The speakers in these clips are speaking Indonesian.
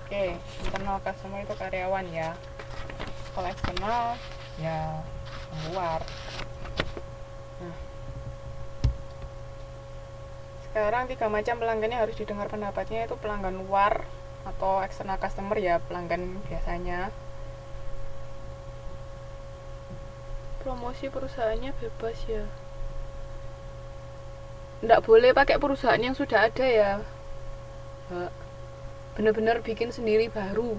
Oke, internal customer itu karyawan ya. Kalau eksternal ya luar. Nah, sekarang 3 macam pelanggan yang harus didengar pendapatnya itu pelanggan luar atau eksternal customer ya, pelanggan biasanya. Promosi perusahaannya bebas ya. Nggak boleh pakai perusahaan yang sudah ada ya. Bener-bener bikin sendiri baru,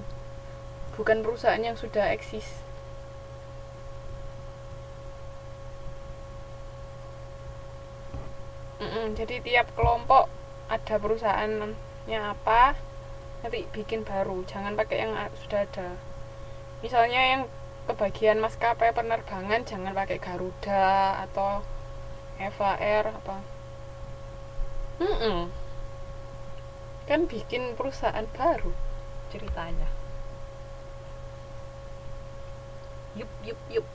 bukan perusahaan yang sudah eksis. Jadi tiap kelompok ada perusahaannya apa, nanti bikin baru, jangan pakai yang sudah ada. Misalnya yang kebagian maskapai penerbangan jangan pakai Garuda atau Eva Air apa. Kan bikin perusahaan baru ceritanya. Yup yup yup.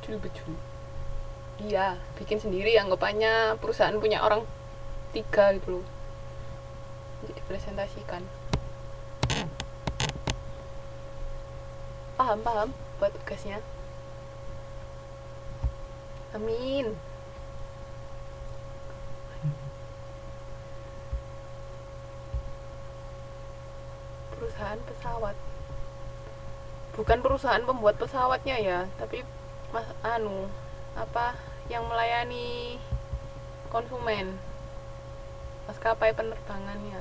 Betul. Iya, bikin sendiri, anggapannya perusahaan punya orang 3 gitu loh. Jadi dipresentasikan. Paham buat tugasnya. Amin. Perusahaan pesawat, bukan perusahaan pembuat pesawatnya ya, tapi yang melayani konsumen, maskapai penerbangannya.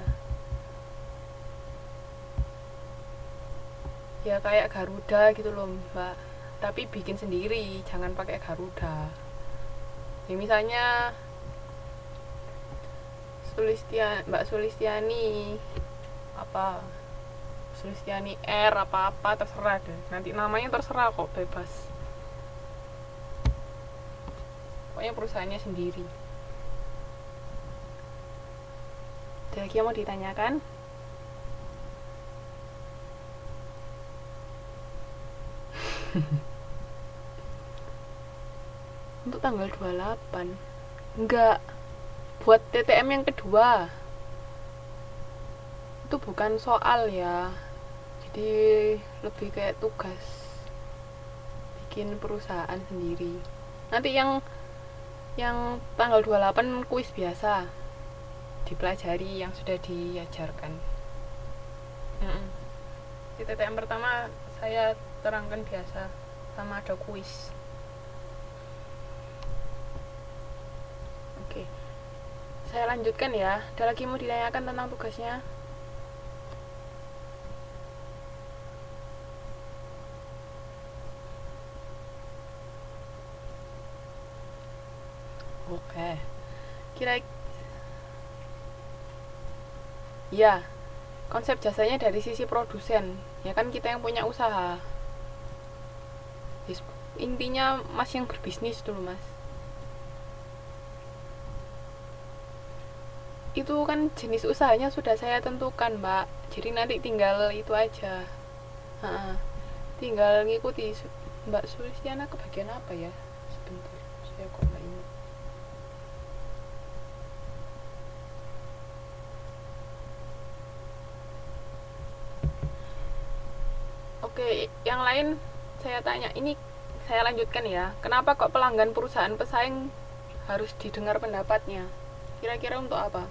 Ya kayak Garuda gitu loh mbak, tapi bikin sendiri, jangan pakai Garuda. Ya misalnya Mbak Sulistiani Sulistiani R apa terserah deh, nanti namanya terserah kok, bebas. Pokoknya perusahaannya sendiri. Ada lagi yang mau ditanyakan? Untuk tanggal 28 enggak, buat TTM yang kedua itu bukan soal ya, jadi lebih kayak tugas bikin perusahaan sendiri. Nanti yang tanggal 28 kuis biasa, dipelajari yang sudah diajarkan. Di TTM pertama saya terangkan biasa, sama ada kuis. Oke, saya lanjutkan ya. Ada lagi mau ditanyakan tentang tugasnya? Oke, kira ya, konsep jasanya dari sisi produsen ya, kan kita yang punya usaha. Intinya mas yang berbisnis dulu mas, itu kan jenis usahanya sudah saya tentukan mbak, jadi nanti tinggal itu aja. Tinggal ngikuti. Mbak Sulistiana ke bagian apa ya, sebentar saya kok nggak ingat. Oke, yang lain saya tanya, ini saya lanjutkan ya. Kenapa kok pelanggan perusahaan pesaing harus didengar pendapatnya? Kira-kira untuk apa?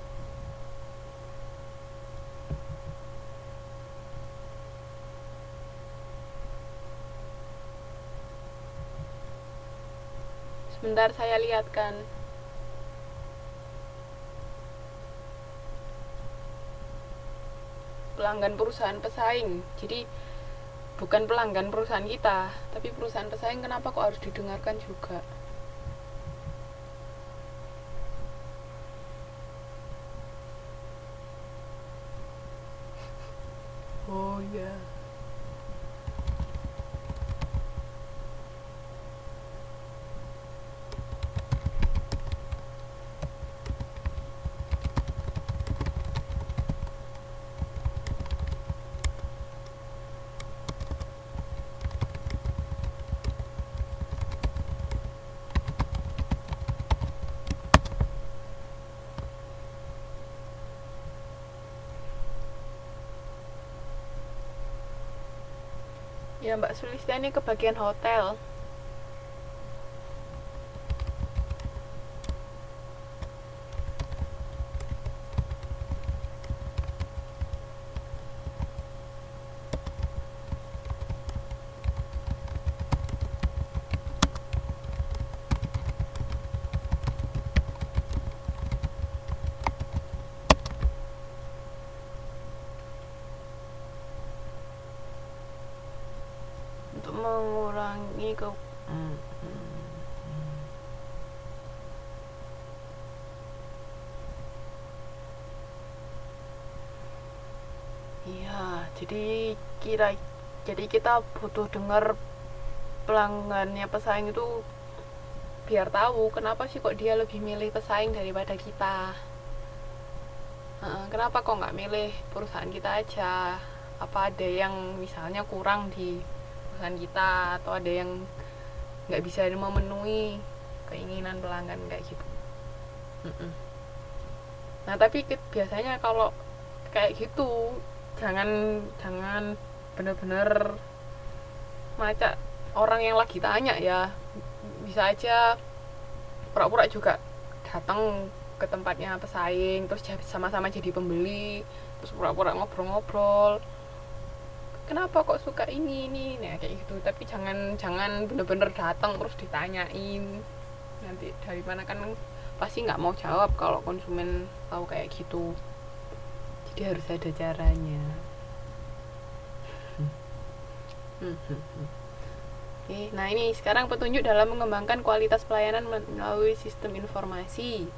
Sebentar saya lihatkan. Pelanggan perusahaan pesaing. Jadi bukan pelanggan perusahaan kita, tapi perusahaan pesaing, kenapa kok harus didengarkan juga? Oh ya. Ya Mbak Sulistiani ke bagian hotel. Untuk mengurangi ke iya, jadi kita butuh dengar pelanggannya pesaing itu biar tahu kenapa sih kok dia lebih milih pesaing daripada kita. Kenapa kok nggak milih perusahaan kita aja? Apa ada yang misalnya kurang di perusahaan kita, atau ada yang nggak bisa memenuhi keinginan pelanggan kayak gitu. Nah tapi biasanya kalau kayak gitu jangan bener-bener macak orang yang lagi tanya ya. Bisa aja pura-pura juga datang ke tempatnya pesaing, terus sama-sama jadi pembeli, terus pura-pura ngobrol-ngobrol, kenapa kok suka ini nah kayak gitu. Tapi jangan bener-bener datang terus ditanyain, nanti dari mana kan pasti nggak mau jawab kalau konsumen tahu kayak gitu. Jadi harus ada caranya. Oke, nah ini sekarang petunjuk dalam mengembangkan kualitas pelayanan melalui sistem informasi.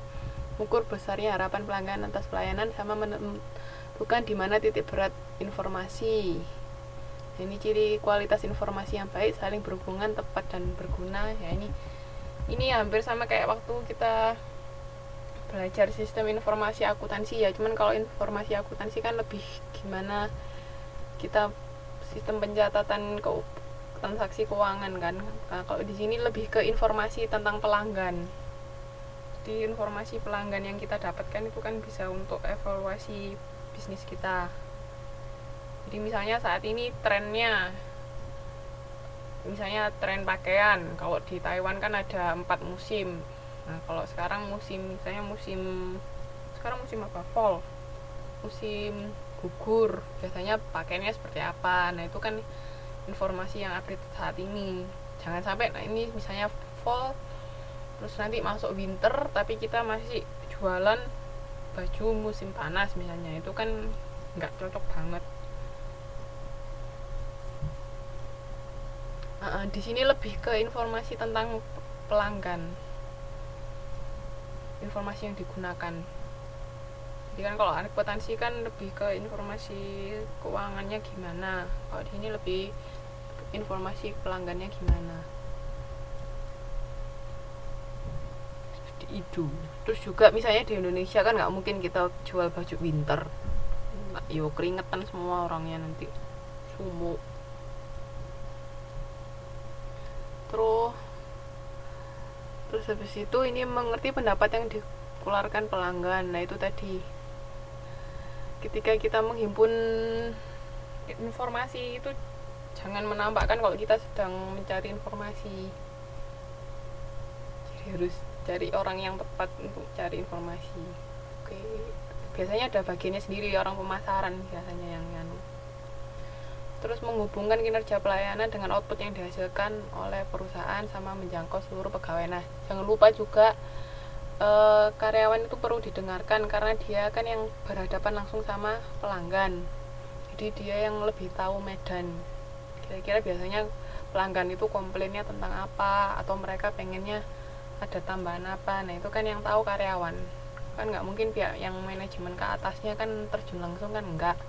Ukur besarnya harapan pelanggan atas pelayanan sama menentukan di mana titik berat informasi. Ini ciri kualitas informasi yang baik, saling berhubungan, tepat dan berguna. Ya ini hampir sama kayak waktu kita belajar sistem informasi akuntansi ya. Cuman kalau informasi akuntansi kan lebih gimana kita sistem pencatatan transaksi keuangan kan. Nah, kalau di sini lebih ke informasi tentang pelanggan. Jadi informasi pelanggan yang kita dapatkan itu kan bisa untuk evaluasi bisnis kita. Jadi misalnya saat ini trennya, misalnya tren pakaian, kalau di Taiwan kan ada 4 musim. Nah kalau sekarang misalnya sekarang musim apa? Fall, musim gugur, biasanya pakaiannya seperti apa. Nah itu kan informasi yang update saat ini. Jangan sampai ini misalnya fall terus nanti masuk winter tapi kita masih jualan baju musim panas misalnya, itu kan nggak cocok banget. Di sini lebih ke informasi tentang pelanggan, informasi yang digunakan. Jadi kan kalau akuntansi kan lebih ke informasi keuangannya gimana, kalau di sini lebih informasi pelanggannya gimana. Itu terus juga misalnya di Indonesia kan nggak mungkin kita jual baju winter, yo keringetan semua orangnya nanti, sumuk. Terus habis itu ini mengerti pendapat yang dikeluarkan pelanggan. Nah itu tadi ketika kita menghimpun informasi itu jangan menampakkan kalau kita sedang mencari informasi. Jadi harus cari orang yang tepat untuk cari informasi. Oke, biasanya ada bagiannya sendiri, orang pemasaran biasanya yang terus menghubungkan kinerja pelayanan dengan output yang dihasilkan oleh perusahaan sama menjangkau seluruh pegawai. Nah jangan lupa juga karyawan itu perlu didengarkan karena dia kan yang berhadapan langsung sama pelanggan, jadi dia yang lebih tahu medan. Kira-kira biasanya pelanggan itu komplainnya tentang apa, atau mereka pengennya ada tambahan apa. Nah itu kan yang tahu karyawan, kan nggak mungkin pihak yang manajemen ke atasnya kan terjun langsung, kan enggak.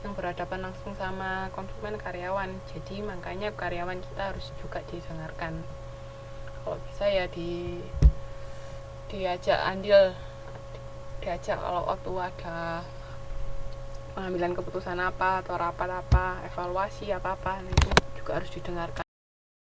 Yang berhadapan langsung sama konsumen karyawan, jadi makanya karyawan kita harus juga didengarkan. Kalau bisa ya diajak andil, diajak kalau waktu ada pengambilan keputusan apa atau rapat apa, evaluasi apa-apa, nah itu juga harus didengarkan.